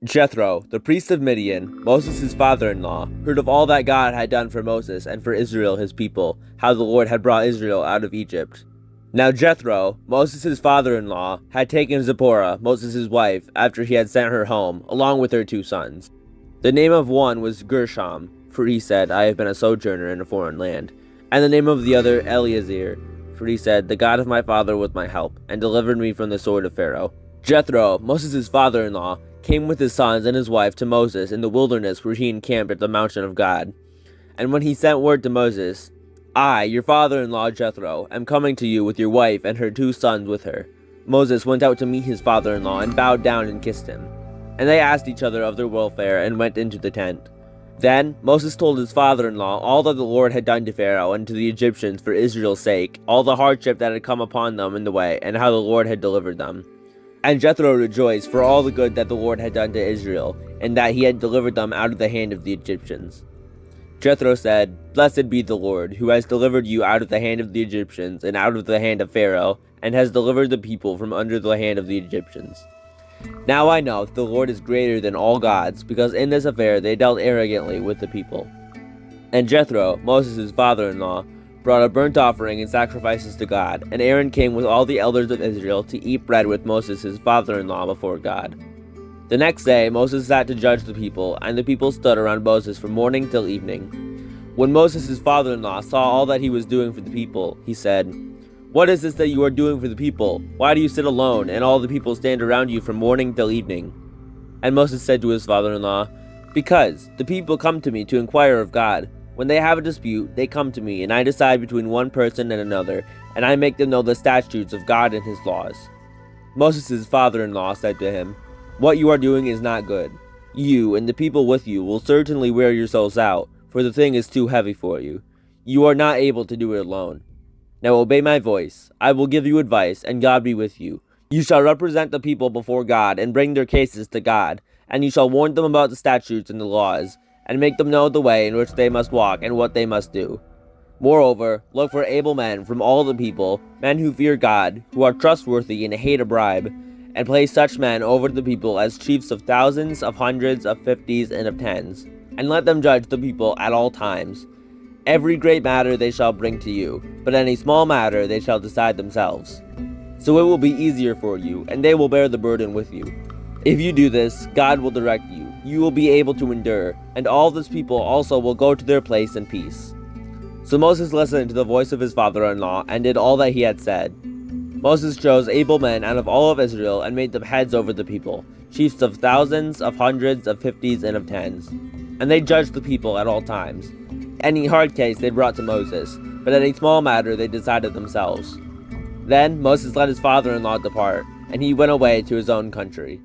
Jethro, the priest of Midian, Moses' father-in-law, heard of all that God had done for Moses and for Israel his people, how the Lord had brought Israel out of Egypt. Now Jethro, Moses' father-in-law, had taken Zipporah, Moses' wife, after he had sent her home, along with her 2 sons. The name of one was Gershom, for he said, I have been a sojourner in a foreign land. And the name of the other Eleazar, for he said, the God of my father was my help, and delivered me from the sword of Pharaoh. Jethro, Moses' father-in-law, came with his sons and his wife to Moses in the wilderness where he encamped at the mountain of God. And when he sent word to Moses, I, your father-in-law Jethro, am coming to you with your wife and her 2 sons with her, Moses went out to meet his father-in-law and bowed down and kissed him. And they asked each other of their welfare and went into the tent. Then Moses told his father-in-law all that the Lord had done to Pharaoh and to the Egyptians for Israel's sake, all the hardship that had come upon them in the way, and how the Lord had delivered them. And Jethro rejoiced for all the good that the Lord had done to Israel, and that he had delivered them out of the hand of the Egyptians. Jethro said, Blessed be the Lord, who has delivered you out of the hand of the Egyptians, and out of the hand of Pharaoh, and has delivered the people from under the hand of the Egyptians. Now I know that the Lord is greater than all gods, because in this affair they dealt arrogantly with the people. And Jethro, Moses' father-in-law, brought a burnt offering and sacrifices to God, and Aaron came with all the elders of Israel to eat bread with Moses his father-in-law before God. The next day Moses sat to judge the people, and the people stood around Moses from morning till evening. When Moses his father-in-law saw all that he was doing for the people, he said, What is this that you are doing for the people? Why do you sit alone, and all the people stand around you from morning till evening? And Moses said to his father-in-law, Because the people come to me to inquire of God. When they have a dispute, they come to me, and I decide between one person and another, and I make them know the statutes of God and his laws. Moses' father-in-law said to him, What you are doing is not good. You and the people with you will certainly wear yourselves out, for the thing is too heavy for you. You are not able to do it alone. Now obey my voice. I will give you advice, and God be with you. You shall represent the people before God, and bring their cases to God, and you shall warn them about the statutes and the laws, and make them know the way in which they must walk and what they must do. Moreover, look for able men from all the people, men who fear God, who are trustworthy and hate a bribe, and place such men over the people as chiefs of thousands, of hundreds, of fifties, and of tens, and let them judge the people at all times. Every great matter they shall bring to you, but any small matter they shall decide themselves. So it will be easier for you, and they will bear the burden with you. If you do this, God will direct you. You will be able to endure, and all this people also will go to their place in peace. So Moses listened to the voice of his father-in-law, and did all that he had said. Moses chose able men out of all of Israel, and made them heads over the people, chiefs of thousands, of hundreds, of fifties, and of tens. And they judged the people at all times. Any hard case they brought to Moses, but any small matter they decided themselves. Then Moses let his father-in-law depart, and he went away to his own country.